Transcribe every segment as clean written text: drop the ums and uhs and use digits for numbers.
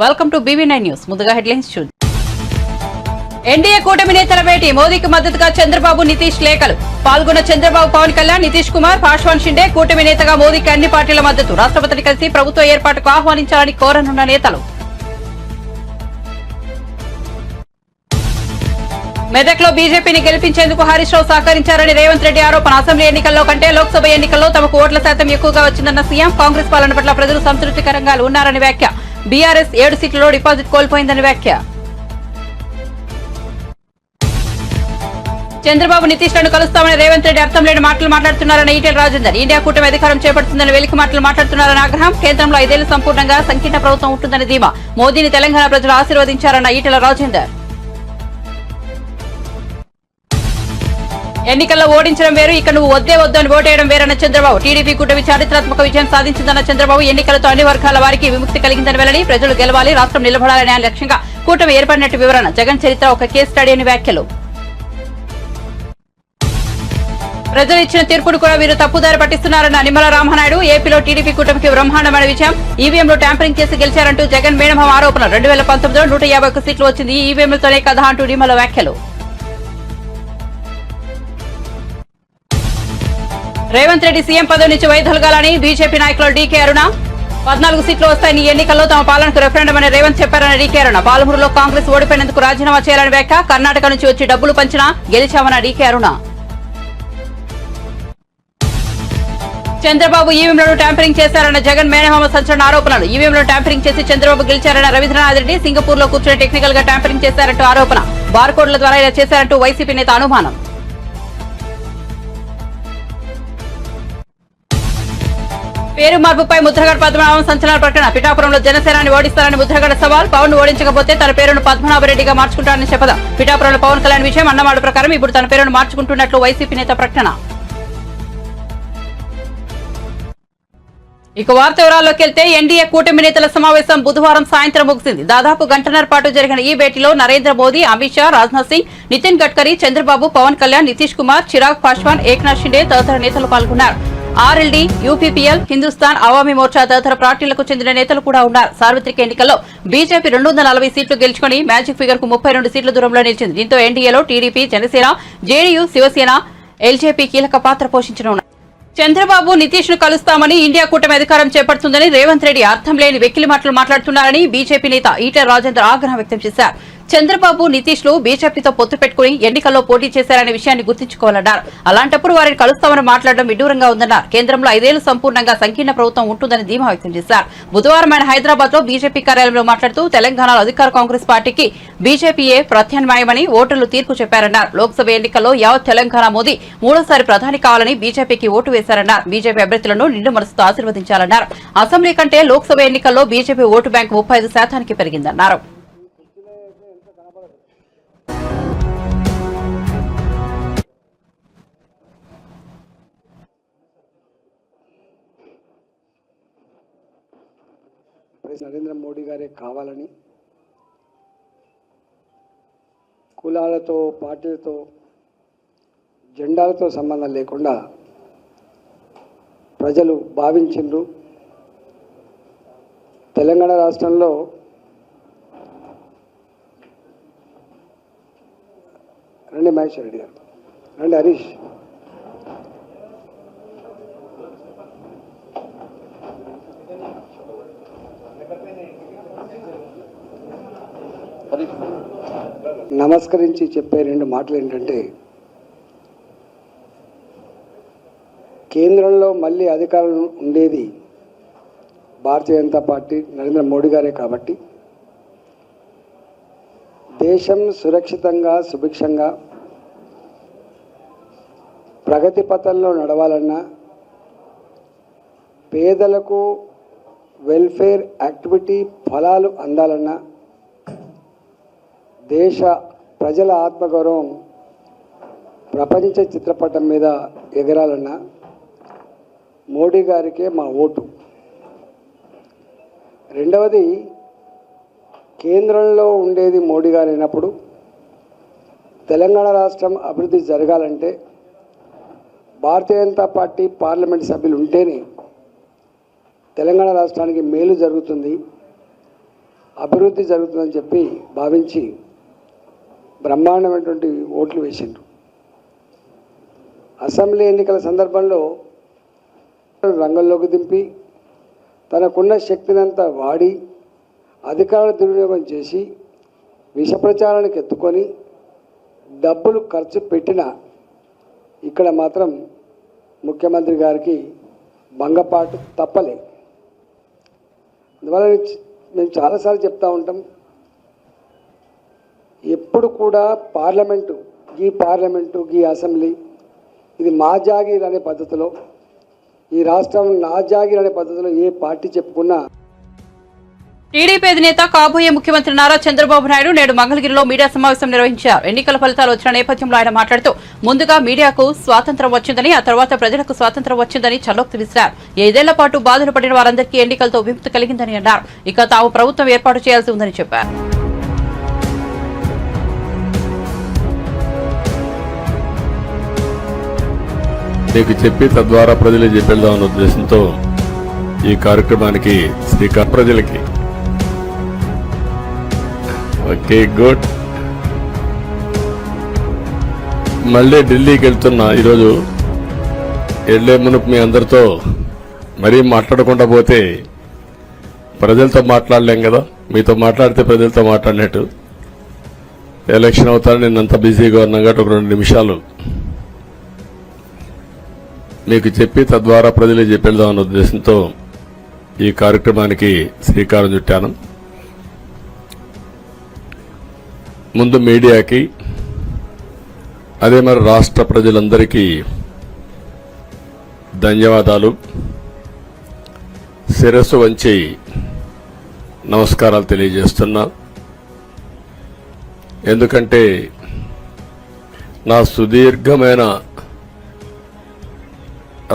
Welcome to BB9 news. ముందుగా headlines చూద్దాం. NDA కూటమి నేతల భేటీ, మోదీకి మద్దతుగా చంద్రబాబు నితీష్ లేఖలు. పాల్గొన్న చంద్రబాబు, పవన్ కళ్యాణ్, నితీష్ కుమార్, పాశ్వాన్ షిండే. కూటమి నేతగా మోదీకి అన్ని పార్టీల మద్దతు. రాష్ట్రపతిని కలిసి ప్రభుత్వ ఏర్పాటుకు ఆహ్వానించాలని కోరనున్న నేతలు. మెదక్లో బీజేపీని గెలిపించేందుకు హరీష్ రావు సహకరించారని రేవంత్ రెడ్డి ఆరోపణ. అసెంబ్లీ ఎన్నికల్లో కంటే లోక్సభ ఎన్నికల్లో తమకు ఓట్ల శాతం ఎక్కువగా వచ్చిందన్న సీఎం. కాంగ్రెస్ పాలన పట్ల ప్రజలు సంతృప్తికరంగా ఉన్నారని వ్యాఖ్య. బీఆర్ఎస్ 7 సీట్లలో డిపాజిట్ కోల్పోయిందని వ్యాఖ్య. చంద్రబాబు, నితీష్ లను కలుస్తామని రేవంత్ రెడ్డి అర్థం లేని మాటలు మాట్లాడుతున్నారని ఈటెల రాజేందర్. ఇండియా కూటమి అధికారం చేపడుతుందని వెలికి మాటలు మాట్లాడుతున్నారని ఆగ్రహం. కేంద్రంలో 5 ఏళ్లు సంపూర్ణంగా సంకీర్ణ ప్రభుత్వం ఉంటుందని ధీమా. మోదీని తెలంగాణ ప్రజలు ఆశీర్వదించారన్న ఈటెల రాజేందర్. ఎన్నికల్లో ఓడించడం వేరు, ఇక నువ్వు వద్దే వద్దు అని ఓటేయడం వేరన్న చంద్రబాబు. టీడీపీ కూటమి చారిత్రాత్మక విజయం సాధించిందన్న చంద్రబాబు. ఎన్నికలతో అన్ని వర్గాల వారికి విముక్తి కలిగిందని వెల్లడి. ప్రజలు గెలవాలి, రాష్ట్రం నిలబడాలనే లక్ష్యంగా కూటమి ఏర్పడినట్టు వివరణ. జగన్ చరిత్ర ఒక కేస్ స్టడీ అని వ్యాఖ్యలు. ప్రజలు ఇచ్చిన తీర్పును కూడా వీరు తప్పుదారి పట్టిస్తున్నారన్న నిమ్మల రామనాయుడు. ఏపీలో టీడీపీ కూటమికి బ్రహ్మాండమైన విజయం. ఈవీఎంలో ట్యాంపరింగ్ చేసి గెలిచారంటూ జగన్ మేనమామ ఆరోపణ. 2019లో 151 సీట్లు వచ్చింది ఈ ఈవీఎంలతోనే కదా అంటూ నిమ్మల వ్యాఖ్యలు. రేవంత్ రెడ్డి సీఎం పదవి నుంచి వైదొలగాలని బీజేపీ నాయకులు డీకే అరుణ. 14 సీట్లు వస్తాయని ఎన్నికల్లో తమ పాలనకు రెఫరెండం అని రేవంత్ చెప్పారని డీకే అరుణ. పాలమూరులో కాంగ్రెస్ ఓడిపోయినందుకు రాజీనామా చేయాలని వ్యాఖ్య. కర్ణాటక నుంచి వచ్చి డబ్బులు పంచినా గెలిచామన్న డీకే అరుణ. చంద్రబాబు ఈవీఎంలను ట్యాంపరింగ్ చేశారన్న జగన్ మేనమామ సంచలన ఆరోపణలు. ఈవీఎంలను ట్యాంపరింగ్ చేసి చంద్రబాబు గెలిచారన్న రవీంద్రనాథ్ రెడ్డి. సింగపూర్ లో కూర్చొని టెక్నికల్ గా ట్యాంపరింగ్ చేశారంటూ ఆరోపణ. బార్కోడ్ల ద్వారా ఇలా చేశారంటూ వైసీపీ నేత అనుమానం. పేరు మార్పుపై ముద్రగడ పద్మనాభం సంచలన ప్రకటన. పిఠాపురంలో జనసేనాన్ని ఓడిస్తారని ముద్రగడ సవాల్. పవన్ ఓడించకపోతే తన పేరును పద్మనాభరెడ్డిగా మార్చుకుంటారని చెప్పదా. పిఠాపురంలో పవన్ కళ్యాణ్ విజయం అన్నమాట ప్రకారం ఇప్పుడు తన పేరును మార్చుకుంటున్నట్లు వైసీపీ నేత ప్రకటన. ఇక వార్త వివరాల్లోకి వెళ్తే ఎన్డీఏ కూటమి నేతల సమావేశం బుధవారం సాయంత్రం ముగిసింది. దాదాపు గంటన్నర పాటు జరిగిన ఈ భేటీలో నరేంద్ర మోదీ, అమిత్ షా, రాజ్నాథ్ సింగ్, నితిన్ గడ్కరీ, చంద్రబాబు, పవన్ కళ్యాణ్, నితీష్ కుమార్, చిరాగ్ పాశ్వాన్, ఏక్నాథ్ షిండే తదితర నేతలు పాల్గొన్నారు. ఆర్ఎల్డీ, యూపీపీఎల్, హిందుస్థాన్ అవామీ మోర్చా తదితర పార్టీలకు చెందిన నేతలు కూడా ఉన్నారు. సార్వత్రిక ఎన్నికల్లో బీజేపీ 240 సీట్లు గెలుచుకుని మ్యాజిక్ ఫిగర్ కు 32 సీట్ల దూరంలో నిలిచింది. దీంతో ఎన్డీఏలో TDP, Janasena, JDU, Shiv Sena, LJP కీలక పాత్ర పోషించనున్నారు. చంద్రబాబు, నితీష్ ను కలుస్తామని ఇండియా కూటమి అధికారం చేపడుతుందని రేవంత్ రెడ్డి అర్థం లేని వెకిలి మాటలు మాట్లాడుతున్నారని బీజేపీ నేత ఈటెల రాజేందర్ ఆగ్రహం వ్యక్తం చేశారు. చంద్రబాబు, నితీష్ లు బీజేపీతో పొత్తు పెట్టుకుని ఎన్నికల్లో పోటీ చేశారనే విషయాన్ని గుర్తుంచుకోవాలన్నారు. అలాంటప్పుడు వారిని కలుస్తామని మాట్లాడడం విడ్డూరంగా ఉందన్నారు. కేంద్రంలో 5 ఏళ్లు సంపూర్ణంగా సంకీర్ణ ప్రభుత్వం ఉంటుందని ధీమా వ్యక్తం చేశారు. బుధవారం ఆయన హైదరాబాద్ లో బీజేపీ కార్యాలయంలో మాట్లాడుతూ తెలంగాణలో అధికార కాంగ్రెస్ పార్టీకి బీజేపీయే ప్రత్యామ్నాయమని ఓటర్లు తీర్పు చెప్పారన్నారు. లోక్సభ ఎన్నికల్లో యావత్ తెలంగాణ మోదీ 3వ ప్రధాని కావాలని బీజేపీకి ఓటు వేశారన్నారు. బీజేపీ అభ్యర్థులను నిండు మనసుతో ఆశీర్వదించాలన్నారు. అసెంబ్లీ కంటే లోక్సభ ఎన్నికల్లో BJP vote bank 35% పెరిగిందన్నారు. Narendra Modi గారే కావాలని కులాలతో, పార్టీలతో, జెండాలతో సంబంధం లేకుండా ప్రజలు భావించిండ్రు. తెలంగాణ రాష్ట్రంలో రండి మహేశ్వర్ రెడ్డి గారు, రండి హరీష్. నమస్కరించి చెప్పే 2 మాటలు ఏంటంటే, కేంద్రంలో మళ్ళీ అధికారం ఉండేది భారతీయ జనతా పార్టీ, నరేంద్ర మోడీ గారే కాబట్టి దేశం సురక్షితంగా, సుభిక్షంగా ప్రగతి పథంలో నడవాలన్నా, పేదలకు వెల్ఫేర్ యాక్టివిటీ ఫలాలు అందాలన్నా, దేశ ప్రజల ఆత్మగౌరవం ప్రపంచ చిత్రపటం మీద ఎగరాలన్నా మోడీ గారికే మా ఓటు. రెండవది, కేంద్రంలో ఉండేది మోడీ గారు అయినప్పుడు తెలంగాణ రాష్ట్రం అభివృద్ధి జరగాలంటే భారతీయ జనతా పార్టీ పార్లమెంట్ సభ్యులు ఉంటేనే తెలంగాణ రాష్ట్రానికి మేలు జరుగుతుంది. అభివృద్ధి జరుగుతుందని చెప్పి భావించి బ్రహ్మాండమైనటువంటి ఓట్లు వేసిండ్రు. అసెంబ్లీ ఎన్నికల సందర్భంలో రంగంలోకి దింపి తనకున్న శక్తినంతా వాడి అధికార దుర్వినియోగం చేసి విష ప్రచారానికి ఎత్తుకొని డబ్బులు ఖర్చు పెట్టిన ఇక్కడ మాత్రం ముఖ్యమంత్రి గారికి భంగపాటు తప్పలే. అందువల్ల మేము చాలాసార్లు చెప్తూ ఉంటాం, ఎప్పుడు కూడా పార్లమెంటు ఈ అసెంబ్లీ ఇది మా జాగీర్ అనే పద్ధతిలో, ఈ రాష్ట్రం నా జాగీర్ అనే పద్ధతిలో ఏ పార్టీ చెప్పుకున్నా. టీడీపీ అధినేత కాబోయే ముఖ్యమంత్రి నారా చంద్రబాబు నాయుడు నేడు మంగళగిరిలో మీడియా సమావేశం నిర్వహించారు. ఎన్నికల ఫలితాలు వచ్చిన నేపథ్యంలో ఆయన మాట్లాడుతూ ముందుగా మీడియాకు స్వాతంత్ర్యం వచ్చిందని, ఆ తర్వాత ప్రజలకు స్వాతంత్ర్యం వచ్చిందని చల్లోక్తి విసిరారు. 5 ఏళ్ల పాటు బాధలు పడిన వారందరికీ ఎన్నికలతో విముక్తి కలిగిందని అన్నారు. ఇక తాము ప్రభుత్వం ఏర్పాటు చేయాల్సి ఉందని చెప్పారు. నీకు చెప్పి తద్వారా ప్రజలు చెప్పేద్దామన్న ఉద్దేశంతో ఈ కార్యక్రమానికి శ్రీకాకుళం ప్రజలకి ఓకే గుడ్. మళ్ళీ ఢిల్లీకి వెళ్తున్నా. ఈరోజు వెళ్లే మునుపు మీ అందరితో మరీ మాట్లాడకుండా పోతే ప్రజలతో మాట్లాడలేం కదా. మీతో మాట్లాడితే ప్రజలతో మాట్లాడినట్టు. ఎలక్షన్ అవుతారని నిన్నంత బిజీగా ఉన్నాం కాబట్టి ఒక 2 నిమిషాలు మీకు చెప్పి తద్వారా ప్రజలు చెప్పేద్దామన్న ఉద్దేశంతో ఈ కార్యక్రమానికి శ్రీకారం చుట్టాను. ముందు మీడియాకి, అదే మరి రాష్ట్ర ప్రజలందరికీ ధన్యవాదాలు. శిరస్సు వంచి నమస్కారాలు తెలియజేస్తున్నా. ఎందుకంటే నా సుదీర్ఘమైన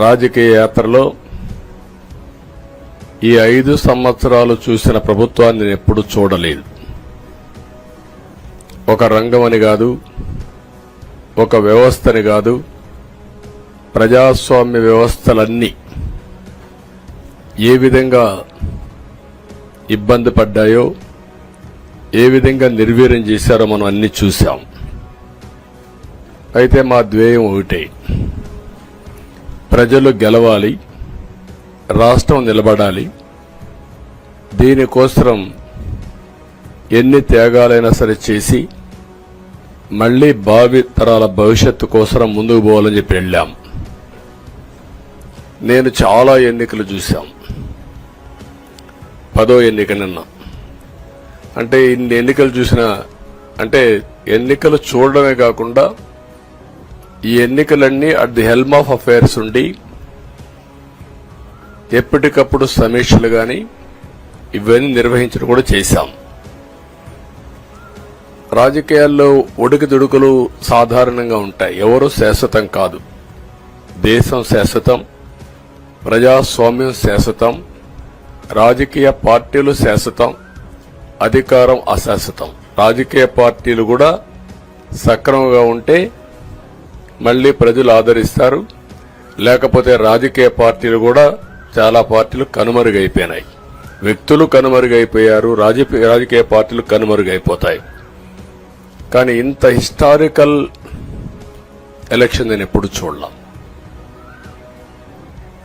రాజకీయ యాత్రలో ఈ 5 సంవత్సరాలు చూసిన ప్రభుత్వాన్ని నేను ఎప్పుడూ చూడలేదు. ఒక రంగమని కాదు, ఒక వ్యవస్థని కాదు, ప్రజాస్వామ్య వ్యవస్థలన్నీ ఏ విధంగా ఇబ్బంది పడ్డాయో, ఏ విధంగా నిర్వీర్యం చేశారో మనం అన్ని చూశాం. అయితే మా ధ్యేయం ఒకటే, ప్రజలు గెలవాలి, రాష్ట్రం నిలబడాలి. దీనికోసం ఎన్ని త్యాగాలైనా సరే చేసి మళ్లీ భావి తరాల భవిష్యత్తు కోసం ముందుకు పోవాలని చెప్పి వెళ్ళాం. నేను చాలా ఎన్నికలు చూశాం. 10వ ఎన్నిక నిన్న. అంటే ఇన్ని ఎన్నికలు చూసినా, అంటే ఎన్నికలు చూడడమే కాకుండా ఈ ఎన్నికలన్నీ at the helm of affairs ఉండి ఎప్పటికప్పుడు సమీక్షలు గాని ఇవన్నీ నిర్వహించడం కూడా చేశాం. రాజకీయాల్లో ఒడుకుదుడుకులు సాధారణంగా ఉంటాయి. ఎవరు శాశ్వతం కాదు. దేశం శాశ్వతం, ప్రజాస్వామ్యం శాశ్వతం, రాజకీయ పార్టీలు శాశ్వతం, అధికారం అశాశ్వతం. రాజకీయ పార్టీలు కూడా సక్రమంగా ఉంటే మళ్లీ ప్రజలు ఆదరిస్తారు. లేకపోతే రాజకీయ పార్టీలు కూడా చాలా పార్టీలు కనుమరుగైపోయినాయి. వ్యక్తులు కనుమరుగైపోయారు, రాజకీయ పార్టీలు కనుమరుగైపోతాయి. కానీ ఇంత హిస్టారికల్ ఎలక్షన్ నేను ఎప్పుడు చూడలా.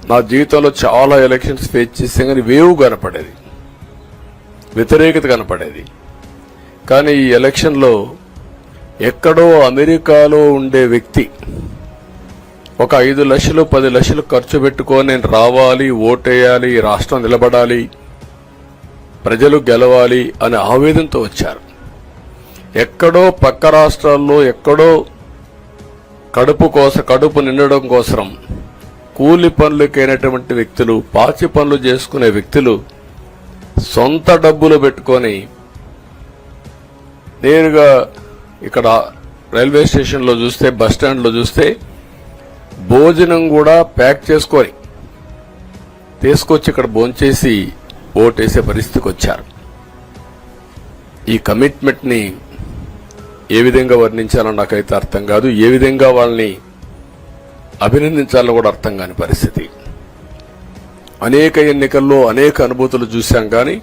నా జీవితంలో చాలా ఎలక్షన్స్ ఫేస్ చేస్తే కానీ వేవ్ కనపడేది, వ్యతిరేకత కనపడేది. కానీ ఈ ఎలక్షన్లో ఎక్కడో అమెరికాలో ఉండే వ్యక్తి ఒక 5 లక్షలు 10 లక్షలు ఖర్చు పెట్టుకొని నేను రావాలి, ఓటేయాలి, రాష్ట్రం నిలబడాలి, ప్రజలు గెలవాలి అనే ఆవేదనతో వచ్చారు. ఎక్కడో పక్క రాష్ట్రాల్లో ఎక్కడో కడుపు నిండడం కోసం కూలి పనులకైనటువంటి వ్యక్తులు, పాచి పనులు చేసుకునే వ్యక్తులు సొంత డబ్బులు పెట్టుకొని నేరుగా ఇక్కడ రైల్వే స్టేషన్లో చూస్తే, బస్టాండ్లో చూస్తే భోజనం కూడా ప్యాక్ చేసుకొని తీసుకొచ్చి ఇక్కడ భోంచేసి ఓటేసే పరిస్థితికి వచ్చారు. ఈ కమిట్మెంట్ ని ఏ విధంగా వర్ణించాలో నాకైతే అర్థం కాదు. ఏ విధంగా వాళ్ళని అభినందించాలో కూడా అర్థం కాని పరిస్థితి. అనేక ఎన్నికల్లో అనేక అనుభూతులు చూశాం. కానీ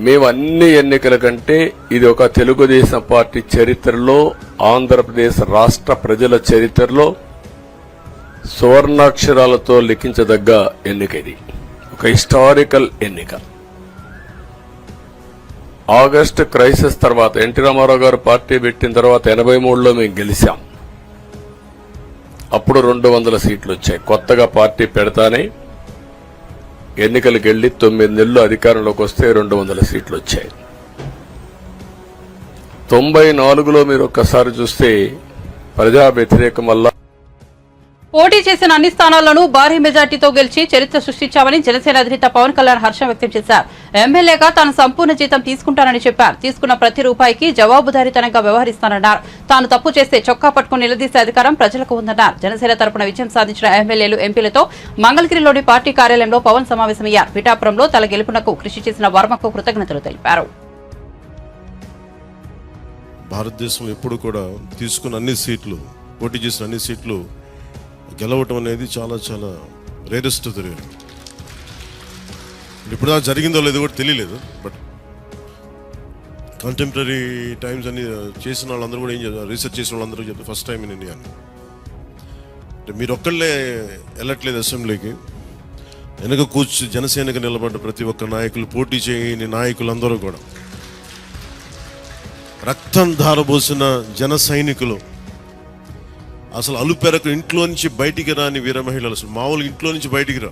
మేము అన్ని ఎన్నికల కంటే ఇది ఒక తెలుగుదేశం పార్టీ చరిత్రలో, ఆంధ్రప్రదేశ్ రాష్ట్ర ప్రజల చరిత్రలో సువర్ణాక్షరాలతో లిఖించదగ్గ ఎన్నిక. ఇది ఒక హిస్టారికల్ ఎన్నిక. ఆగస్టు క్రైసిస్ తర్వాత ఎన్టీ రామారావు గారు పార్టీ పెట్టిన తర్వాత 83లో మేము గెలిచాం. అప్పుడు 200 సీట్లు వచ్చాయి. కొత్తగా పార్టీ పెడతానే ఎన్నికలకు వెళ్లి 9 నెలలు అధికారంలోకి వస్తే 200 సీట్లు వచ్చాయి. 94లో మీరు ఒక్కసారి చూస్తే ప్రజా వ్యతిరేకం వల్ల పోటీ చేసిన అన్ని స్థానాల్లోనూ భారీ మెజార్టీతో గెలిచి చరిత్ర సృష్టించామని జనసేన అధినేత పవన్ కళ్యాణ్ హర్షం వ్యక్తం చేశారు. ఎమ్మెల్యేగా తాను సంపూర్ణ జీతం తీసుకుంటానని చెప్పారు. తీసుకున్న ప్రతి రూపాయికి జవాబుదారీతనంగా వ్యవహరిస్తానన్నారు. తాను తప్పు చేస్తే చొక్కా పట్టుకుని నిలదీసే అధికారం ప్రజలకు ఉందన్నారు. జనసేన తరపున విజయం సాధించిన ఎమ్మెల్యేలు, ఎంపీలతో మంగళగిరిలోని పార్టీ కార్యాలయంలో పవన్ సమావేశమయ్యారు. పిఠాపురంలో తల గెలుపునకు కృషి చేసిన వర్మకు కృతజ్ఞతలు తెలిపారు. భారతదేశంలో ఎప్పుడు కూడా తీసుకున్న అన్ని సీట్లు, పోటీ చేసిన అన్ని సీట్లు గెలవటం అనేది చాలా చాలా రేరెస్ట్ జరిగింది. ఇప్పుడు దాకా జరిగిందో లేదో కూడా తెలియలేదు. బట్ కంటెంపరీ టైమ్స్ అన్ని చేసిన వాళ్ళందరూ కూడా ఏం చెప్తారు, రీసెర్చ్ చేసిన వాళ్ళందరూ చెప్తారు ఫస్ట్ టైం ఇన్ ఇండియా. అంటే మీరు ఒక్కళ్ళే వెళ్ళట్లేదు అసెంబ్లీకి. వెనక కూర్చు జనసేనకు నిలబడ్డ ప్రతి ఒక్క నాయకులు, పోటీ చేయని నాయకులందరూ కూడా, రక్తం ధారబోసిన జన సైనికులు, అసలు అలుపెరకు ఇంట్లో నుంచి బయటికి రాని వీర మహిళలు, అసలు మామూలుగా ఇంట్లో నుంచి బయటికి రా,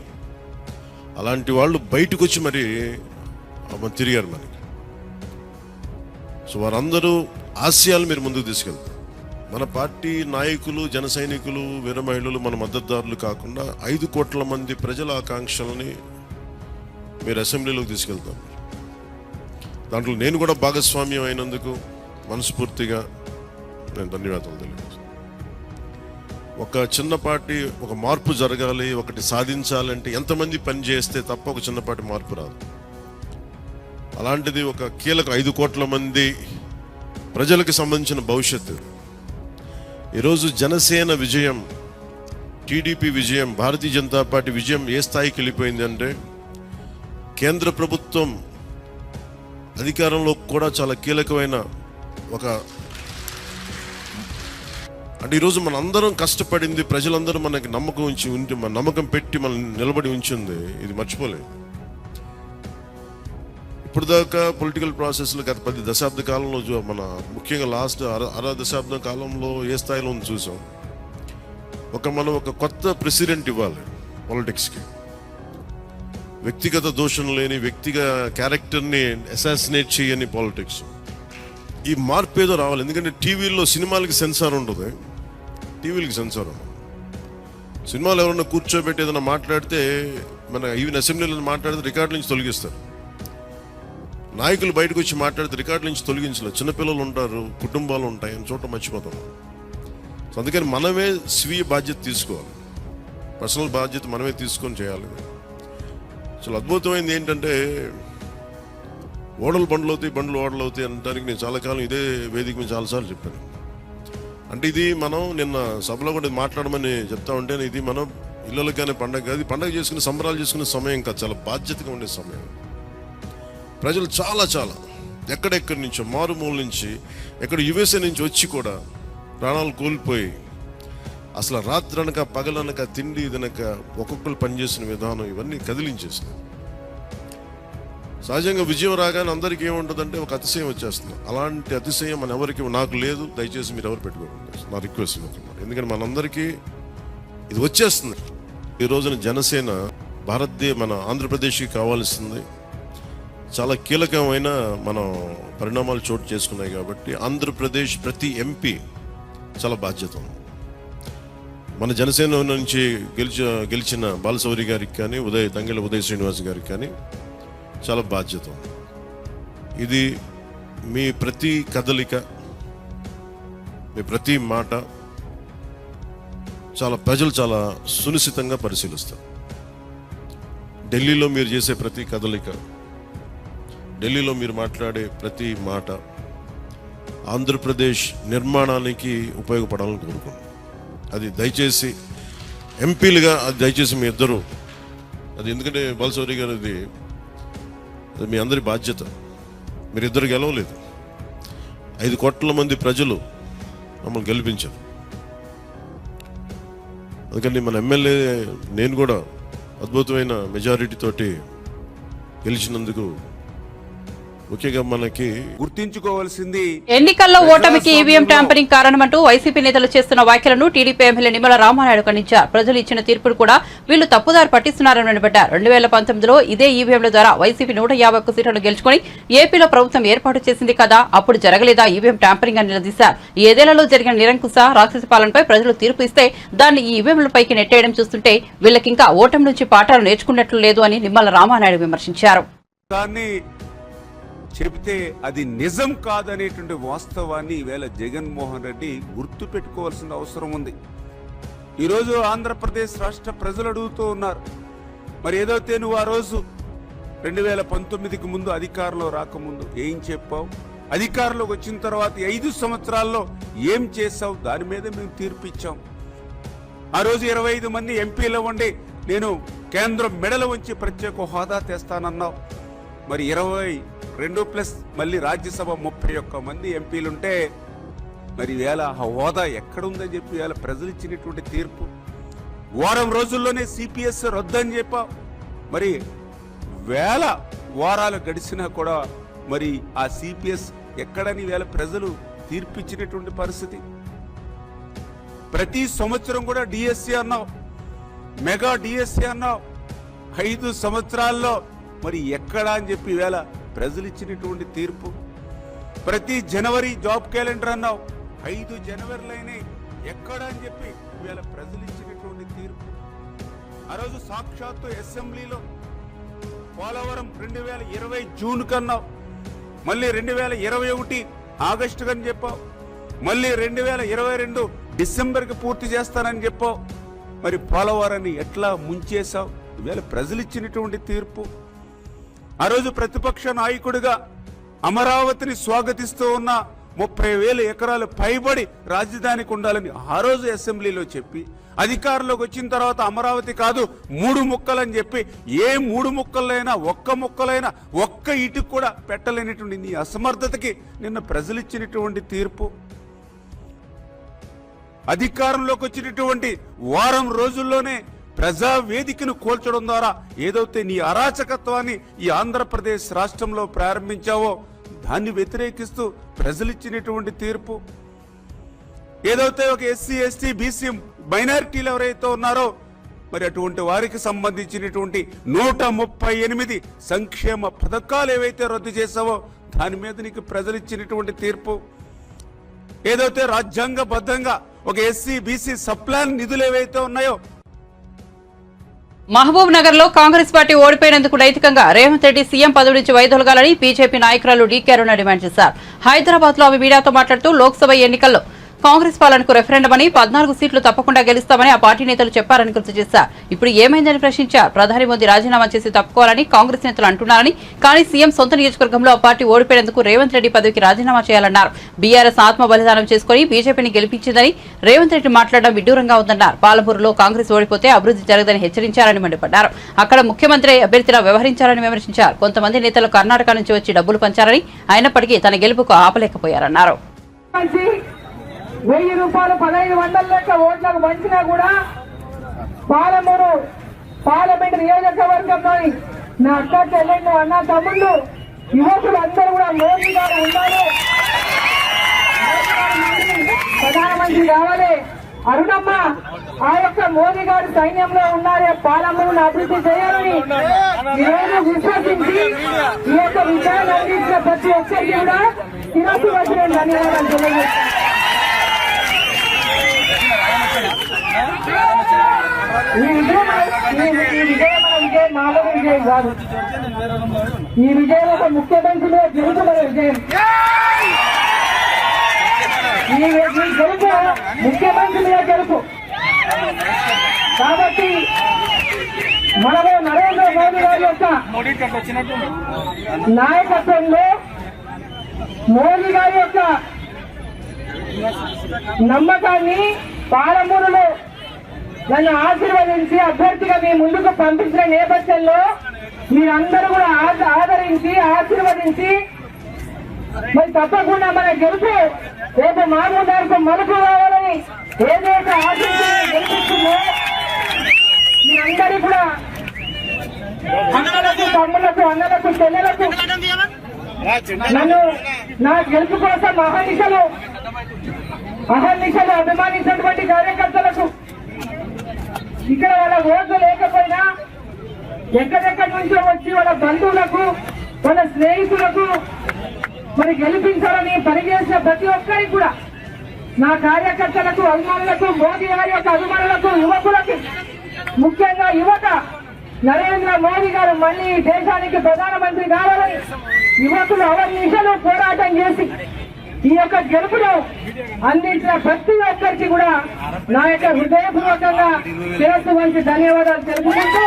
అలాంటి వాళ్ళు బయటకు వచ్చి మరి తిరిగారు మనకి. సో వారందరూ ఆశయాలు మీరు ముందుకు తీసుకెళ్తారు. మన పార్టీ నాయకులు, జన సైనికులు, వీర మహిళలు, మన మద్దతుదారులు కాకుండా 5 కోట్ల మంది ప్రజల ఆకాంక్షలని మీరు అసెంబ్లీలోకి తీసుకెళ్తారు. దాంట్లో నేను కూడా భాగస్వామ్యం అయినందుకు మనస్ఫూర్తిగా నేను ధన్యవాదాలు తెలియజేస్తాను. ఒక చిన్న పార్టీ, ఒక మార్పు జరగాలి, ఒకటి సాధించాలంటే ఎంతమంది పని చేస్తే తప్ప ఒక చిన్నపాటి మార్పు రాదు. అలాంటిది ఒక కీలక 5 కోట్ల మంది ప్రజలకు సంబంధించిన భవిష్యత్తు. ఈరోజు జనసేన విజయం, టీడీపీ విజయం, భారతీయ జనతా పార్టీ విజయం ఏ స్థాయికి వెళ్ళిపోయింది అంటే, కేంద్ర ప్రభుత్వం అధికారంలో కూడా చాలా కీలకమైన ఒక, అంటే ఈరోజు మన అందరం కష్టపడింది, ప్రజలందరూ మనకి నమ్మకం ఉంచి మన నమ్మకం పెట్టి మనం నిలబడి ఉంచింది, ఇది మర్చిపోలేదు. ఇప్పుడు దాకా పొలిటికల్ ప్రాసెస్లో గత 10 దశాబ్ద కాలంలో మన ముఖ్యంగా లాస్ట్ అర దశాబ్దం కాలంలో ఏ స్థాయిలో ఉంది చూసాం. మనం ఒక కొత్త ప్రెసిడెంట్ ఇవ్వాలి పాలిటిక్స్కి. వ్యక్తిగత దోషం లేని, వ్యక్తిగత క్యారెక్టర్ని అసాసినేట్ చేయని పాలిటిక్స్. ఈ మార్పు ఏదో రావాలి. ఎందుకంటే టీవీలో సినిమాలకి సెన్సార్ ఉంటుంది, టీవీలకి సెన్సార్ ఉండదు. సినిమాలు ఎవరన్నా కూర్చోబెట్టి ఏదైనా మాట్లాడితే, మన ఈవెన్ అసెంబ్లీలో మాట్లాడితే రికార్డు నుంచి తొలగిస్తారు. నాయకులు బయటకు వచ్చి మాట్లాడితే రికార్డు నుంచి తొలగించలేదు. చిన్నపిల్లలు ఉంటారు, కుటుంబాలు ఉంటాయి, అని చోట మర్చిపోతాం. సో అందుకని మనమే స్వీయ బాధ్యత తీసుకోవాలి, పర్సనల్ బాధ్యత మనమే తీసుకొని చేయాలి. చాలా అద్భుతమైనది ఏంటంటే, ఓడలు బండ్లు అవుతాయి, బండ్లు ఓడలు అవుతాయి అనడానికి నేను చాలా కాలం ఇదే వేదిక మీద చాలాసార్లు చెప్పాను. అంటే ఇది మనం నిన్న సభలో కూడా మాట్లాడమని చెప్తా ఉంటే, ఇది మనం ఇళ్ళకి కానీ పండగ కాదు, పండగ చేసుకునే సంబరాలు చేసుకునే సమయం కాదు, చాలా బాధ్యతగా ఉండే సమయం. ప్రజలు చాలా చాలా ఎక్కడెక్కడి నుంచో, మారుమూల నుంచి, ఎక్కడ యుఎస్ఏ నుంచి వచ్చి కూడా ప్రాణాలు కోల్పోయి, అసలు రాత్రనక పగలనక తిండి తినక ఒక్కొక్కరు పనిచేసిన విధానం ఇవన్నీ కదిలించేస్తుంది. సహజంగా విజయం రాగానే అందరికీ ఏముంటుందంటే ఒక అతిశయం వచ్చేస్తుంది. అలాంటి అతిశయం మన ఎవరికి, నాకు లేదు, దయచేసి మీరు ఎవరు పెట్టుకోండి, నా రిక్వెస్ట్. ఎందుకంటే మనందరికీ ఇది వచ్చేస్తుంది. ఈ రోజున జనసేన మన ఆంధ్రప్రదేశ్కి కావాల్సింది చాలా కీలకమైన మనం పరిణామాలు చోటు చేసుకున్నాయి. కాబట్టి ఆంధ్రప్రదేశ్ ప్రతి ఎంపీ చాలా బాధ్యత ఉంది. మన జనసేన నుంచి గెలిచిన బాలశౌరి గారికి కానీ, తంగెళ్ళ ఉదయ్ శ్రీనివాస్ గారికి కానీ చాలా బాధ్యత ఉంది. ఇది మీ ప్రతి కదలిక, మీ ప్రతి మాట ప్రజలు చాలా సునిశ్చితంగా పరిశీలిస్తారు. ఢిల్లీలో మీరు చేసే ప్రతి కదలిక, ఢిల్లీలో మీరు మాట్లాడే ప్రతి మాట ఆంధ్రప్రదేశ్ నిర్మాణానికి ఉపయోగపడాలని కోరుకున్నాను. అది దయచేసి ఎంపీలుగా అది దయచేసి మీ ఇద్దరు, అది ఎందుకంటే బాలశౌరి గారు, అది మీ అందరి బాధ్యత. మీరిద్దరు గెలవలేదు. 5 కోట్ల మంది ప్రజలు మమ్మల్ని గెలిపించారు. అందుకని మన ఎమ్మెల్యే నేను కూడా అద్భుతమైన మెజారిటీ తోటి గెలిచినందుకు ముఖ్యంగా మనకి గుర్తించుకోవాల్సింది ఎన్నికల్లో ఓటమికి ఈవీఎం ట్యాంపరింగ్ కారణమంటూ వైసీపీ నేతలు చేస్తున్న వ్యాఖ్యలను టీడీపీ ఎమ్మెల్యే నిమ్మల రామానాయుడు ఖండించారు. ప్రజలు ఇచ్చిన తీర్పును కూడా వీళ్లు తప్పుదారి పట్టిస్తున్నారని నిలబెట్టారు. 2019లో ఇదే ఈవీఎంల ద్వారా వైసీపీ 151 సీట్లను గెలుచుకుని ఏపీలో ప్రభుత్వం ఏర్పాటు చేసింది కదా, అప్పుడు జరగలేదా ఈవీఎం ట్యాంపరింగ్ అని నిలదీశారు. ఈ 5 ఏళ్లలో జరిగిన నిరంకుశ రాక్షస పాలనపై ప్రజలు తీర్పు ఇస్తే దాన్ని ఈ ఈవీఎంలపైకి నెట్టేయడం చూస్తుంటే వీళ్లకింకా ఓటమి నుంచి పాఠాలు నేర్చుకున్నట్లు లేదు అని నిమ్మల రామానాయుడు విమర్శించారు. చెబితే అది నిజం కాదనేటువంటి వాస్తవాన్ని ఈవేళ జగన్మోహన్ రెడ్డి గుర్తు పెట్టుకోవాల్సిన అవసరం ఉంది. ఈరోజు ఆంధ్రప్రదేశ్ రాష్ట్ర ప్రజలు అడుగుతూ ఉన్నారు, మరి ఏదైతే నువ్వు ఆ రోజు 2019కి ముందు అధికారంలో రాకముందు ఏం చెప్పావు, అధికారంలోకి వచ్చిన తర్వాత 5 సంవత్సరాల్లో ఏం చేశావు, దాని మీద మేము తీర్పు ఇచ్చాం. ఆ రోజు 25 మంది ఎంపీలు ఉండి నేను కేంద్రం మెడలు వంచి ప్రత్యేక హోదా తెస్తానన్నావు. మరి 22+ మళ్ళీ రాజ్యసభ 31 మంది ఎంపీలుంటే మరి వేళ ఆ హోదా ఎక్కడుందని చెప్పి వేళ ప్రజలు ఇచ్చినటువంటి తీర్పు. వారం రోజుల్లోనే సిపిఎస్ రద్దని చెప్పావు. మరి వేల వారాలు గడిచినా కూడా మరి ఆ సిపిఎస్ ఎక్కడని వేళ ప్రజలు తీర్పిచ్చినటువంటి పరిస్థితి. ప్రతి సంవత్సరం కూడా డిఎస్సి అన్నావు, మెగా డిఎస్సి అన్నావు. 5 సంవత్సరాల్లో మరి ఎక్కడా అని చెప్పి వేళ ప్రజలు ఇచ్చినటువంటి తీర్పు. ప్రతి జనవరి జాబ్ క్యాలెండర్ అన్నావు, 5 జనవరిలైనా ఎక్కడా అని చెప్పి వేళ ప్రజలు ఇచ్చినటువంటి తీర్పు. ఆ రోజు సాక్షాత్తు అసెంబ్లీలో పోలవరం 2020 జూన్ కన్నావు, మళ్ళీ 2021 ఆగస్టు కని చెప్పావు, మళ్ళీ 2022 డిసెంబర్కి పూర్తి చేస్తానని చెప్పావు. మరి పోలవరాన్ని ఎట్లా ముంచేశావు, ఇవాళ ప్రజలు ఇచ్చినటువంటి తీర్పు. ఆ రోజు ప్రతిపక్ష నాయకుడిగా అమరావతిని స్వాగతిస్తూ ఉన్న 30,000 ఎకరాలు పైబడి రాజధానికి ఉండాలని ఆ రోజు అసెంబ్లీలో చెప్పి అధికారంలోకి వచ్చిన తర్వాత అమరావతి కాదు 3 ముక్కలని చెప్పి ఏ 3 ముక్కలైనా ఒక్క ఇటుకు కూడా పెట్టలేనటువంటి నీ అసమర్థతకి నిన్న ప్రజలు ఇచ్చినటువంటి తీర్పు. అధికారంలోకి వచ్చినటువంటి వారం రోజుల్లోనే ప్రజావేదికను కోల్చడం ద్వారా ఏదైతే నీ అరాచకత్వాన్ని ఈ ఆంధ్రప్రదేశ్ రాష్ట్రంలో ప్రారంభించావో దాన్ని వ్యతిరేకిస్తూ ప్రజలిచ్చినటువంటి తీర్పు. ఏదైతే ఒక ఎస్సీ ఎస్టీ బీసీ మైనారిటీలు ఎవరైతే ఉన్నారో మరి అటువంటి వారికి సంబంధించినటువంటి 138 సంక్షేమ పథకాలు ఏవైతే రద్దు చేసావో దాని మీద నీకు ప్రజలిచ్చినటువంటి తీర్పు. ఏదైతే రాజ్యాంగబద్ధంగా ఒక ఎస్సీ బీసీ సప్లాన్ నిధులు ఏవైతే ఉన్నాయో. మహబూబ్ నగర్ లో కాంగ్రెస్ పార్టీ ఓడిపోయినందుకు నైతికంగా రేవంత్ రెడ్డి సీఎం పదవి నుంచి వైదొలగాలని బీజేపీ నాయకురాలు డీకే అరుణ డిమాండ్ చేశారు. హైదరాబాద్ లో ఆమె మీడియాతో మాట్లాడుతూ లోక్సభ ఎన్నికల్లో కాంగ్రెస్ పాలనకు రెఫరెండం అని 14 సీట్లు తప్పకుండా గెలుస్తామని ఆ పార్టీ నేతలు చెప్పారని గుర్తు చేశారు. ఇప్పుడు ఏమైందని ప్రశ్నించారు. ప్రధాని మోదీ రాజీనామా చేసి తప్పుకోవాలని కాంగ్రెస్ నేతలు అంటున్నారని, కానీ సీఎం సొంత నియోజకవర్గంలో ఆ పార్టీ ఓడిపోయినందుకు రేవంత్ రెడ్డి పదవికి రాజీనామా చేయాలన్నారు. బీఆర్ఎస్ ఆత్మ బలిదానం చేసుకుని బీజేపీని గెలిపించిందని రేవంత్ రెడ్డి మాట్లాడడం విడ్డూరంగా ఉందన్నారు. పాలమూరులో కాంగ్రెస్ ఓడిపోతే అభివృద్ధి జరగదని హెచ్చరించారని మండిపడ్డారు. అక్కడ ముఖ్యమంత్రి అభ్యర్థిలా వ్యవహరించారని విమర్శించారు. కొంతమంది నేతలు కర్ణాటక నుంచి వచ్చి డబ్బులు పంచారని, అయినప్పటికీ తన గెలుపుకు ఆపలేకపోయారన్నారు. 1000 రూపాయలు 1500 లెక్క ఓట్లకు పంచినా కూడా పాలమూరు పార్లమెంట్ నియోజకవర్గంలోని నా అక్క చెల్లెళ్ళు అన్న తమ్ముళ్ళు యువకులు అందరూ కూడా మోదీ గారు ఉండాలి, ప్రధానమంత్రి కావాలి, అరుణమ్మ ఆ యొక్క మోదీ గారు సైన్యంలో ఉన్నారు, పాలమూరును అభివృద్ధి చేయాలని ఈరోజు విశ్వసించి ఈ యొక్క విజయాన్ని అందించిన ప్రతి ఒక్కరికి కూడా శిరస్సు వచ్చిన ధన్యవాదాలు తెలియజేస్తాను. ఈ విజయం మన విజయం మామూలు విజయం కాదు. ఈ విజయం ఒక ముఖ్యమంత్రి మీద గెలుపు విజయం. ఈ గెలుపు ముఖ్యమంత్రి మీద గెలుపు. కాబట్టి మనము నరేంద్ర మోదీ గారి యొక్క నాయకత్వంలో మోదీ గారి యొక్క నమ్మకాన్ని పాలమూరులో నన్ను ఆశీర్వదించి అభ్యర్థిగా మీ ముందుకు పంపించిన నేపథ్యంలో మీరందరూ కూడా ఆదరించి ఆశీర్వదించి మరి తప్పకుండా మన గెలుపు రేపు మామూలు మలుపు కావాలని ఏదైతే ఆశించి గెలిపిస్తుందో మీ అందరి కూడా అన్నలకు తమ్ములకు అన్నలకు చెల్లెలకు నన్ను నా గెలుపు కోసం అహర్నిశలు అభిమానించినటువంటి కార్యకర్తలకు ఇక్కడ వాళ్ళ ఓట్లు లేకపోయినా ఎక్కడెక్కడి నుంచో వచ్చి వాళ్ళ బంధువులకు వాళ్ళ స్నేహితులకు మరి గెలిపించాలని పనిచేసిన ప్రతి ఒక్కరికి కూడా నా కార్యకర్తలకు అభిమానులకు మోదీ గారి యొక్క అభిమానులకు యువకులకు ముఖ్యంగా యువత నరేంద్ర మోదీ గారు మళ్ళీ దేశానికి ప్రధానమంత్రి కావాలని యువకులు అవర్నిశలు పోరాటం చేసి ఈ యొక్క గెలుపును అందించిన ప్రతి ఒక్కరికి కూడా నా యొక్క హృదయపూర్వకంగా శిరస్సు వంచి ధన్యవాదాలు తెలుపుకుంటూ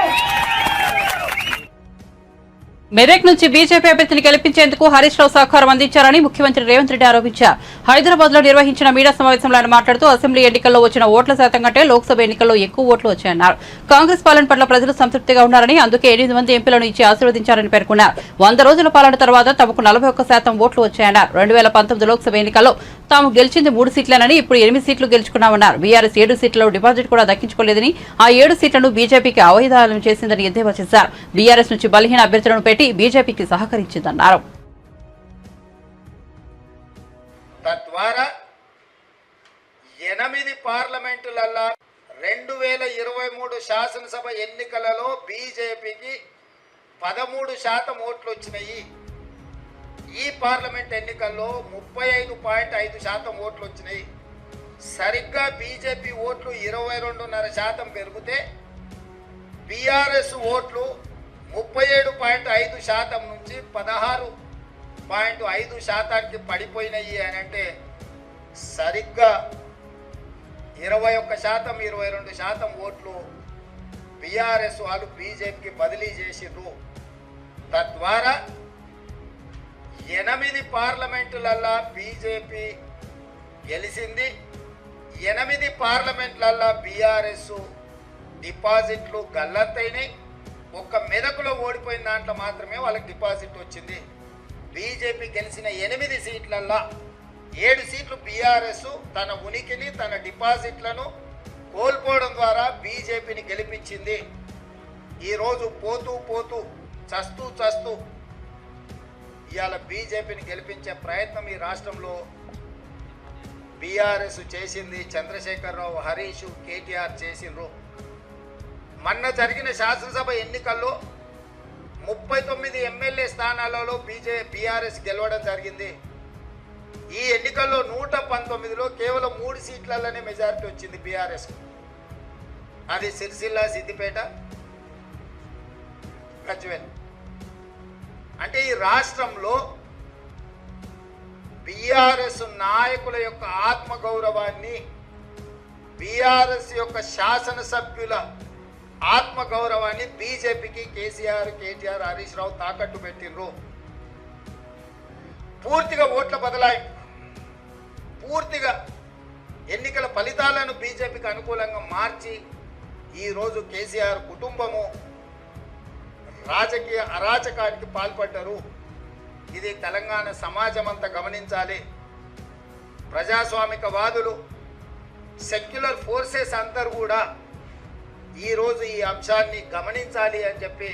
మెదక్ నుంచి బీజేపీ అభ్యర్థిని గెలిపించేందుకు హరీష్ రావు సహకారం అందించారని ముఖ్యమంత్రి రేవంత్ రెడ్డి ఆరోపించారు. హైదరాబాద్ లో నిర్వహించిన మీడియా సమావేశంలో ఆయన మాట్లాడుతూ అసెంబ్లీ ఎన్నికల్లో వచ్చిన ఓట్ల శాతం కంటే లోక్సభ ఎన్నికల్లో ఎక్కువ ఓట్లు వచ్చాయన్నారు. కాంగ్రెస్ పాలన పట్ల ప్రజలు సంతృప్తిగా ఉన్నారని, అందుకే 8 మంది ఎంపీలను ఇచ్చి ఆశీర్వదించారని పేర్కొన్నారు. 100 రోజుల పాలన తర్వాత తమకు 41% ఓట్లు వచ్చాయన్నారు. 2019 లోక్సభ ఎన్నికల్లో తాము గెలిచింది 3 సీట్లేనని, ఇప్పుడు 8 సీట్లు గెలుచుకున్నామన్నారు. బీఆర్ఎస్ 7 సీట్లలో డిపాజిట్ కూడా దక్కించుకోలేదని, ఆ 7 సీట్లను బీజేపీకి అవైధానం చేసిందని ఎద్దేవా చేశారు. బీఆర్ఎస్ నుంచి బలహీన అభ్యర్థులను పెట్టి బీజేపీకి సహకరించిందన్నారు. తద్వారా 8 పార్లమెంటులలో 2023 శాసనసభ ఎన్నికలలో బీజేపీకి 13% ఓట్లు వచ్చినాయి. ఈ పార్లమెంట్ ఎన్నికల్లో 35.5% ఓట్లు వచ్చినాయి. సరిగ్గా బీజేపీ ఓట్లు 22.5% పెరిగితే బీఆర్ఎస్ ఓట్లు 37.5% నుంచి 16.5%కి పడిపోయినాయి అని అంటే సరిగ్గా 21% 22% ఓట్లు బీఆర్ఎస్ వాళ్ళు బీజేపీకి బదిలీ చేసిండ్రు. తద్వారా 8 పార్లమెంటులల్లో బీజేపీ గెలిచింది. 8 పార్లమెంట్లల్లో బీఆర్ఎస్ డిపాజిట్లు గల్లంతైనాయి. ఒక్క మెదకులో ఓడిపోయిన దాంట్లో మాత్రమే వాళ్ళకి డిపాజిట్ వచ్చింది. బీజేపీ గెలిచిన 8 సీట్లల్లో 7 సీట్లు బీఆర్ఎస్ తన ఉనికిని తన డిపాజిట్లను కోల్పోవడం ద్వారా బీజేపీని గెలిపించింది. ఈరోజు పోతూ పోతూ చస్తూ ఇవాళ బీజేపీని గెలిపించే ప్రయత్నం ఈ రాష్ట్రంలో బీఆర్ఎస్ చేసింది. చంద్రశేఖరరావు, హరీష్, కేటీఆర్ చేసిండ్రు. మొన్న జరిగిన శాసనసభ ఎన్నికల్లో 39 ఎమ్మెల్యే స్థానాలలో బీఆర్ఎస్ గెలవడం జరిగింది. ఈ ఎన్నికల్లో 119లో కేవలం 3 సీట్లలోనే మెజారిటీ వచ్చింది బీఆర్ఎస్. అది సిరిసిల్ల, సిద్దిపేట, గజ్వేల్. అంటే ఈ రాష్ట్రంలో బీఆర్ఎస్ నాయకుల యొక్క ఆత్మగౌరవాన్ని, బీఆర్ఎస్ యొక్క శాసనసభ్యుల ఆత్మగౌరవాన్ని బీజేపీకి కేసీఆర్, కేటీఆర్, హరీష్ రావు తాకట్టు పెట్టిండ్రు. పూర్తిగా ఓట్ల బదలాయింపు, పూర్తిగా ఎన్నికల ఫలితాలను బీజేపీకి అనుకూలంగా మార్చి ఈరోజు కేసీఆర్ కుటుంబము రాజకీయ అరాచకానికి పాల్పడ్డారు. ఇది తెలంగాణ సమాజం అంతా గమనించాలి. ప్రజాస్వామికవాదులు, సెక్యులర్ ఫోర్సెస్ అందరూ కూడా ఈరోజు ఈ అంశాన్ని గమనించాలి అని చెప్పి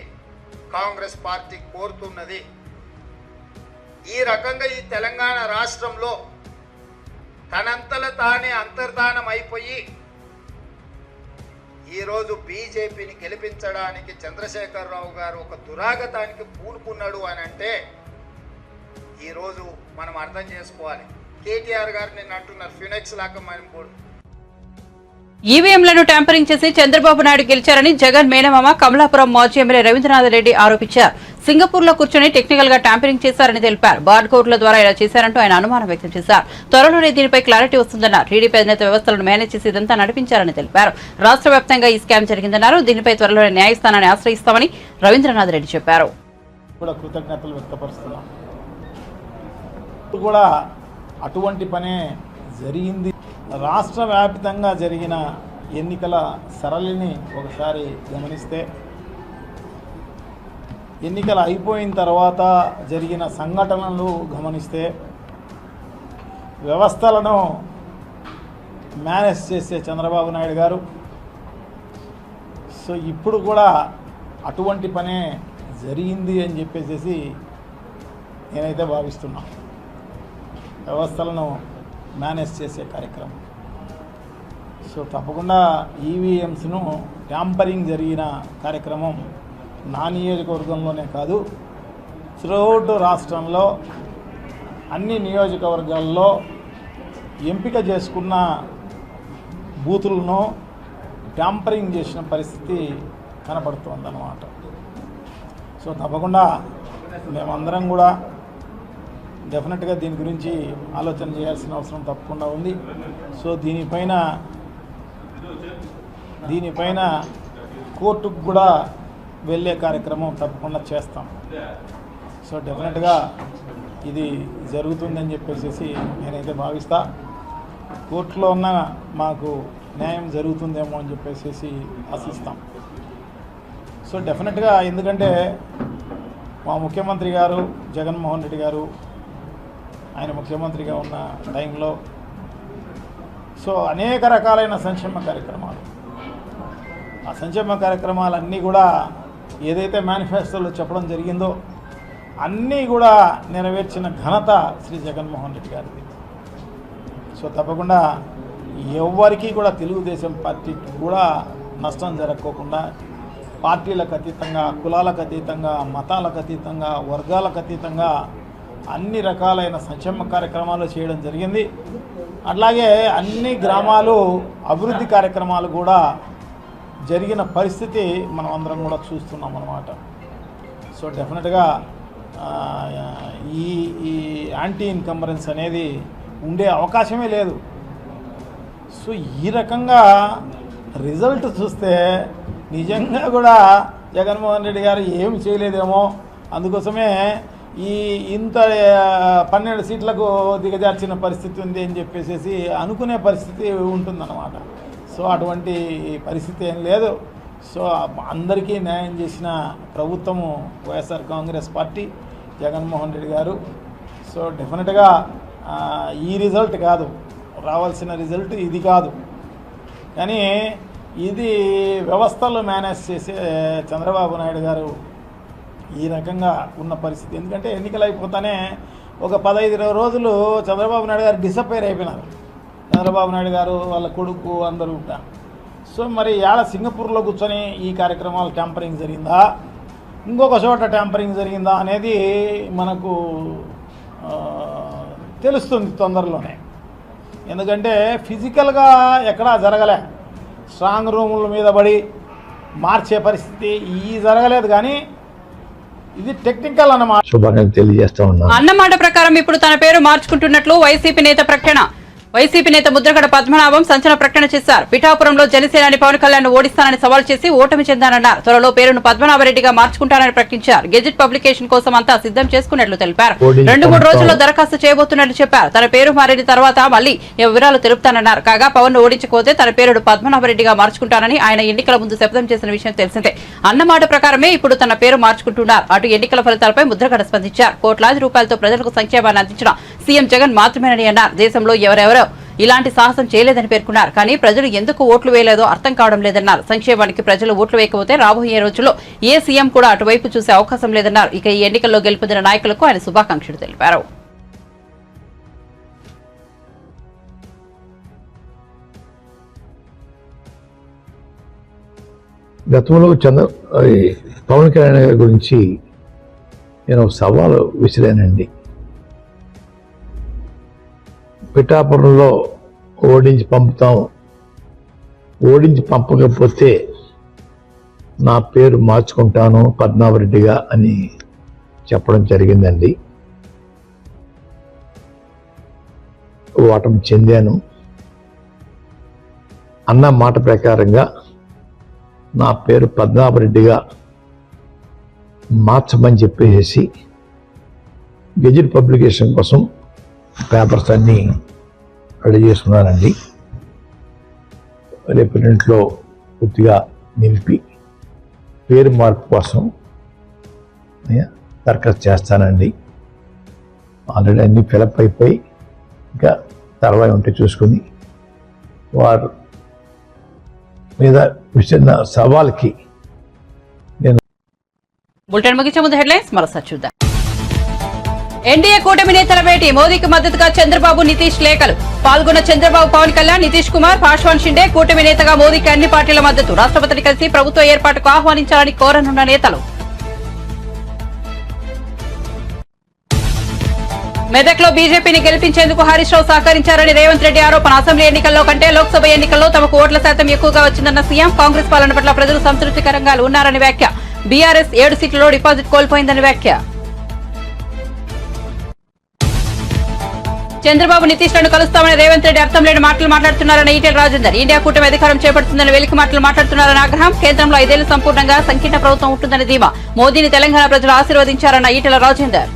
కాంగ్రెస్ పార్టీ కోరుతున్నది. ఈ రకంగా ఈ తెలంగాణ రాష్ట్రంలో తనంతల తానే అంతర్ధానం అయిపోయి ఈరోజు బీజేపీని గెలిపించడానికి చంద్రశేఖరరావు గారు ఒక దురాగతానికి పూనుకున్నాడు అని అంటే ఈరోజు మనం అర్థం చేసుకోవాలి. కేటీఆర్ గారు నిన్న అంటున్నారు ఫినెక్స్ లాగా మనం కూడా ఈవీఎంలను ట్యాంపరింగ్ చేసి చంద్రబాబు నాయుడు గెలిచారని జగన్ మేనమామ కమలాపురం మాజీ ఎమ్మెల్యే రవీంద్రనాథ్ రెడ్డి ఆరోపించారు. సింగపూర్ లో కూర్చొని టెక్నికల్ గా ట్యాంపరింగ్ చేశారని తెలిపారు. బార్ కోడ్ల ద్వారా ఇలా చేశారంటూ ఆయన అనుమానం వ్యక్తం చేశారు. త్వరలోనే దీనిపై క్లారిటీ వస్తుందన్నారు. టీడీపీ అధినేత వ్యవస్థలను మేనేజ్ చేసి ఇదంతా నడిపించారని తెలిపారు. రాష్ట్ర వ్యాప్తంగా ఈ స్కామ్ జరిగిందన్నారు. దీనిపై త్వరలోనే న్యాయస్థానాన్ని ఆశ్రయిస్తామని రవీంద్రనాథ్ రెడ్డి చెప్పారు. కృతజ్ఞతలు వ్యక్తపరుస్తున్నాం. కూడా అటువంటి పనే జరిగింది. రాష్ట్ర వ్యాప్తంగా జరిగిన ఎన్నికల సరళిని ఒకసారి గమనిస్తే ఎన్నికలు అయిపోయిన తర్వాత జరిగిన సంఘటనలు గమనిస్తే వ్యవస్థలను మేనేజ్ చేసే చంద్రబాబు నాయుడు గారు సో ఇప్పుడు కూడా అటువంటి పనే జరిగింది అని చెప్పేసి నేనైతే భావిస్తున్నా. వ్యవస్థలను మేనేజ్ చేసే కార్యక్రమం. సో తప్పకుండా ఈవీఎంస్ను ట్యాంపరింగ్ జరిగిన కార్యక్రమం నా నియోజకవర్గంలోనే కాదు, త్రూఅవుట్ రాష్ట్రంలో అన్ని నియోజకవర్గాల్లో ఎంపిక చేసుకున్న బూతులను ట్యాంపరింగ్ చేసిన పరిస్థితి కనపడుతోందన్నమాట. సో తప్పకుండా మేమందరం కూడా డెఫినెట్గా దీని గురించి ఆలోచన చేయాల్సిన అవసరం తప్పకుండా ఉంది. సో దీనిపైన కోర్టుకు కూడా వెళ్ళే కార్యక్రమం తప్పకుండా చేస్తాం. సో డెఫినెట్గా ఇది జరుగుతుందని చెప్పేసి నేనైతే భావిస్తా. కోర్టులో ఉన్న మాకు న్యాయం జరుగుతుందేమో అని చెప్పేసి ఆశిస్తాం. సో డెఫినెట్గా ఎందుకంటే మా ముఖ్యమంత్రి గారు జగన్మోహన్ రెడ్డి గారు ఆయన ముఖ్యమంత్రిగా ఉన్న టైంలో సో అనేక రకాలైన సంక్షేమ కార్యక్రమాలు, ఆ సంక్షేమ కార్యక్రమాలన్నీ కూడా ఏదైతే మేనిఫెస్టోలో చెప్పడం జరిగిందో అన్నీ కూడా నెరవేర్చిన ఘనత శ్రీ జగన్మోహన్ రెడ్డి గారిది. సో తప్పకుండా ఎవరికి కూడా తెలుగుదేశం పార్టీకి కూడా నష్టం జరగకోకుండా పార్టీలకు అతీతంగా, కులాలకు అతీతంగా, మతాలకు అతీతంగా, వర్గాలకు అతీతంగా అన్ని రకాలైన సంక్షేమ కార్యక్రమాలు చేయడం జరిగింది. అట్లాగే అన్ని గ్రామాలు అభివృద్ధి కార్యక్రమాలు కూడా జరిగిన పరిస్థితి మనం అందరం కూడా చూస్తున్నాం అన్నమాట. సో డెఫినెట్గా ఈ యాంటీ ఇన్కంబరెన్స్ అనేది ఉండే అవకాశమే లేదు. సో ఈ రకంగా రిజల్ట్ చూస్తే నిజంగా కూడా జగన్మోహన్ రెడ్డి గారు ఏమి చేయలేదేమో, అందుకోసమే ఇంత 12 సీట్లకు దిగజార్చిన పరిస్థితి ఉంది అని చెప్పేసి అనుకునే పరిస్థితి ఉంటుందన్నమాట. సో అటువంటి పరిస్థితి ఏం లేదు. సో అందరికీ న్యాయం చేసిన ప్రభుత్వము వైఎస్ఆర్ కాంగ్రెస్ పార్టీ, జగన్మోహన్ రెడ్డి గారు. సో డెఫినెట్గా ఈ రిజల్ట్ కాదు, రావాల్సిన రిజల్ట్ ఇది కాదు, కానీ ఇది వ్యవస్థలు మేనేజ్ చేసే చంద్రబాబు నాయుడు గారు ఈ రకంగా ఉన్న పరిస్థితి. ఎందుకంటే ఎన్నికలు అయిపోతానే ఒక 15-20 రోజులు చంద్రబాబు నాయుడు గారు డిసప్పేర్ అయిపోయినారు. చంద్రబాబు నాయుడు గారు వాళ్ళ కొడుకు అందరూ ఉంటారు. సో మరి యాడ సింగపూర్లో కూర్చొని ఈ కార్యక్రమాలు ట్యాంపరింగ్ జరిగిందా, ఇంకొక చోట ట్యాంపరింగ్ జరిగిందా అనేది మనకు తెలుస్తుంది తొందరలోనే. ఎందుకంటే ఫిజికల్గా ఎక్కడా జరగలే, స్ట్రాంగ్ రూముల మీద పడి మార్చే పరిస్థితి ఈ జరగలేదు, కానీ ఇది టెక్నికల్ అన్నమాట. శుభాకాంక్షలు తెలియజేస్తా ఉన్నా. అన్నమాట ప్రకారం ఇప్పుడు తన పేరు మార్చుకుంటున్నట్లు వైసీపీ నేత ప్రకటన. వైసీపీ నేత ముద్రగడ పద్మనాభం సంచలన ప్రకటన చేశారు. పిఠాపురంలో జనసేనాని పవన్ కళ్యాణ్ ఓడిస్తానని సవాల్ చేసి ఓటమి చెందానన్నారు. త్వరలో పేరును పద్మనాభరెడ్డిగా మార్చుకుంటానని ప్రకటించారు. గెజిట్ పబ్లికేషన్ కోసం అంతా సిద్ధం చేసుకున్నట్లు తెలిపారు. 2-3 రోజుల్లో దరఖాస్తు చేయబోతున్నట్లు చెప్పారు. తన పేరు మారిన తర్వాత మళ్లీ వివరాలు తెలుపుతానన్నారు. కాగా పవన్ ను ఓడించకపోతే తన పేరును పద్మనాభరెడ్డిగా మార్చుకుంటానని ఆయన ఎన్నికల ముందు శపథం చేసిన విషయం తెలిసిందే. అన్నమాట ప్రకారమే ఇప్పుడు తన పేరు మార్చుకుంటున్నారు. అటు ఎన్నికల ఫలితాలపై ముద్రగడ స్పందించారు. కోట్లాది రూపాయలతో ప్రజలకు సంక్షేమాన్ని అందించిన సీఎం జగన్ మాత్రమేనని అన్నారు. దేశంలో ఎవరెవరో ఇలాంటి సాహసం చేయలేదని పేర్కొన్నారు. కానీ ప్రజలు ఎందుకు ఓట్లు వేయలేదో అర్థం కావడం లేదన్నారు. సంక్షేమానికి ప్రజలు ఓట్లు వేయకపోతే రాబోయే రోజుల్లో ఏ సీఎం కూడా అటువైపు చూసే అవకాశం లేదన్నారు. ఇక ఈ ఎన్నికల్లో గెలుపొందిన నాయకులకు ఆయన శుభాకాంక్షలు తెలిపారు. గతంలో పవన్ కళ్యాణ్ గారి గురించి నేను సవాలు విసిరానండి. పిఠాపురంలో ఓడించి పంపకపోతే నా పేరు మార్చుకుంటాను పద్మనాభరెడ్డిగా అని చెప్పడం జరిగిందండి. ఓటమి చెందాను. అన్న మాట ప్రకారంగా నా పేరు పద్మనాభరెడ్డిగా మార్చమని చెప్పేసి గెజిట్ పబ్లికేషన్ కోసం పేపర్స్ అన్నీ రెడీ చేసుకున్నానండి. రేపు ఇంట్లో పూర్తిగా నిలిపి పేరు మార్పు కోసం దరఖాస్తు చేస్తానండి. ఆల్రెడీ అన్ని ఫిలప్ అయిపోయి ఇంకా తర్వాత ఉంటే చూసుకుని వారు మీద విసిరిన సవాల్కి బులెటిన్ ముగించే ముందు హెడ్లైన్స్ మరోసారి చూద్దాం. ఎన్డీఏ కూటమి నేతల భేటీ, మోదీకి మద్దతుగా చంద్రబాబు నితీష్ లేఖలు. పాల్గొన్న చంద్రబాబు, పవన్ కళ్యాణ్, నితీష్ కుమార్, పాశ్వాన్ షిండే. కూటమి నేతగా మోదీకి అన్ని పార్టీల మద్దతు. రాష్ట్రపతిని కలిసి ప్రభుత్వ ఏర్పాటుకు ఆహ్వానించాలని కోరనున్న నేతలు. మెదక్లో బీజేపీని గెలిపించేందుకు హరీష్ రావు సహకరించారని రేవంత్ రెడ్డి ఆరోపణ. అసెంబ్లీ ఎన్నికల్లో కంటే లోక్సభ ఎన్నికల్లో తమకు ఓట్ల శాతం ఎక్కువగా వచ్చిందన్న సీఎం. కాంగ్రెస్ పాలన పట్ల ప్రజలు సంతృప్తికరంగా ఉన్నారని వ్యాఖ్య. బీఆర్ఎస్ 7 సీట్లలో డిపాజిట్ కోల్పోయిందని వ్యాఖ్య. చంద్రబాబు, నితీష్ లను కలుస్తామని రేవంత్ రెడ్డి అర్థం లేని మాటలు మాట్లాడుతున్నారని ఈటెల రాజేందర్. ఇండియా కూటమి అధికారం చేపడుతుందని వెలికి మాటలు మాట్లాడుతున్నారని ఆగ్రహం. కేంద్రంలో 5 ఏళ్లు సంపూర్ణంగా సంకీర్ణ ప్రభుత్వం ఉంటుందని ధీమా. మోదీని తెలంగాణ ప్రజలు ఆశీర్వదించారన్న ఈటెల రాజేందర్.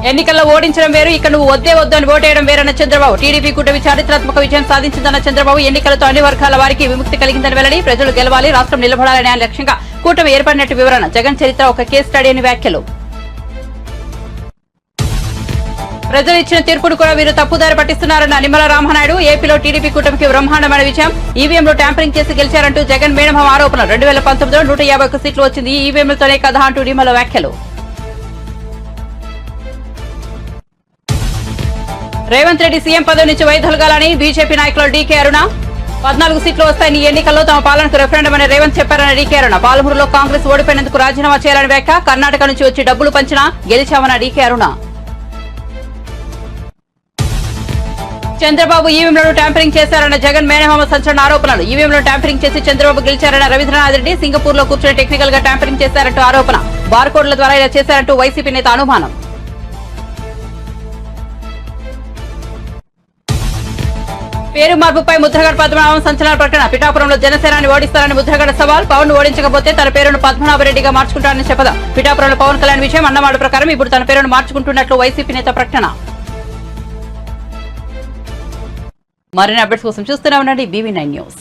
ఎన్నికల్లో ఓడించడం వేరు, ఇక్కడ నువ్వు వద్దే వద్దు అని ఓటేయడం వేరన్న చంద్రబాబు. టీడీపీ కూటమి చారిత్రాత్మక విజయం సాధించిందన్న చంద్రబాబు. ఎన్నికలతో అన్ని వర్గాల వారికి విముక్తి కలిగిందని వెల్లడి. ప్రజలు గెలవాలి, రాష్ట్రం నిలబడాలనే లక్ష్యంగా కూటమి ఏర్పడినట్టు వివరణ. జగన్ చరిత్ర ఒక కేస్ స్టడీ అని వ్యాఖ్యలు. ప్రజలు ఇచ్చిన తీర్పును కూడా వీరు తప్పుదారి పట్టిస్తున్నారన్న నిమ్మల రామనాయుడు. ఏపీలో టీడీపీ కూటమికి బ్రహ్మాండమైన విజయం. ఈవీఎంలో ట్యాంపరింగ్ చేసి గెలిచారంటూ జగన్ మేనమామ ఆరోపణ. 2019లో 151 సీట్లు వచ్చింది ఈ ఈవీఎంలతోనే కదా అంటూ నిమ్మల వ్యాఖ్యలు. రేవంత్ రెడ్డి సీఎం పదవి నుంచి వైదొలగాలని బీజేపీ నాయకులు డీకే అరుణ. 14 సీట్లు వస్తాయని ఈ ఎన్నికల్లో తమ పాలనకు రెఫరెండం అని రేవంత్ చెప్పారని డీకే అరుణ. పాలమూరులో కాంగ్రెస్ ఓడిపోయినందుకు రాజీనామా చేయాలని వ్యాఖ్య. కర్ణాటక నుంచి వచ్చి డబ్బులు పంచినా గెలిచామన్న డీకే అరుణ. చంద్రబాబు ఈవీఎంలను ట్యాంపరింగ్ చేశారన్న జగన్ మేనమామ సంచలన ఆరోపణలు. ఈవీఎంలను ట్యాంపరింగ్ చేసి చంద్రబాబు గెలిచారన్న రవీంద్రనాథ్ రెడ్డి. సింగపూర్ లో కూర్చొని టెక్నికల్ గా ట్యాంపరింగ్ చేశారంటూ ఆరోపణ. బార్కోడ్ల ద్వారా ఇలా చేశారంటూ వైసీపీ నేత అనుమానం. పేరు మార్పుపై ముద్రగడ పద్మనాభం సంచలన ప్రకటన. పిఠాపురంలో జనసేనాన్ని ఓడిస్తారని ముద్రగడ సవాల్. పవన్ ఓడించకపోతే తన పేరును పద్మనాభరెడ్డిగా మార్చుకుంటారని చెప్పదాం. పిఠాపురంలో పవన్ కళ్యాణ్ విషయం అన్నమాట ప్రకారం ఇప్పుడు తన పేరును మార్చుకుంటున్నట్లు వైసీపీ నేత ప్రకటన. మరిన్ని అప్డేట్స్ కోసం చూస్తూనే ఉండండి BV9 న్యూస్.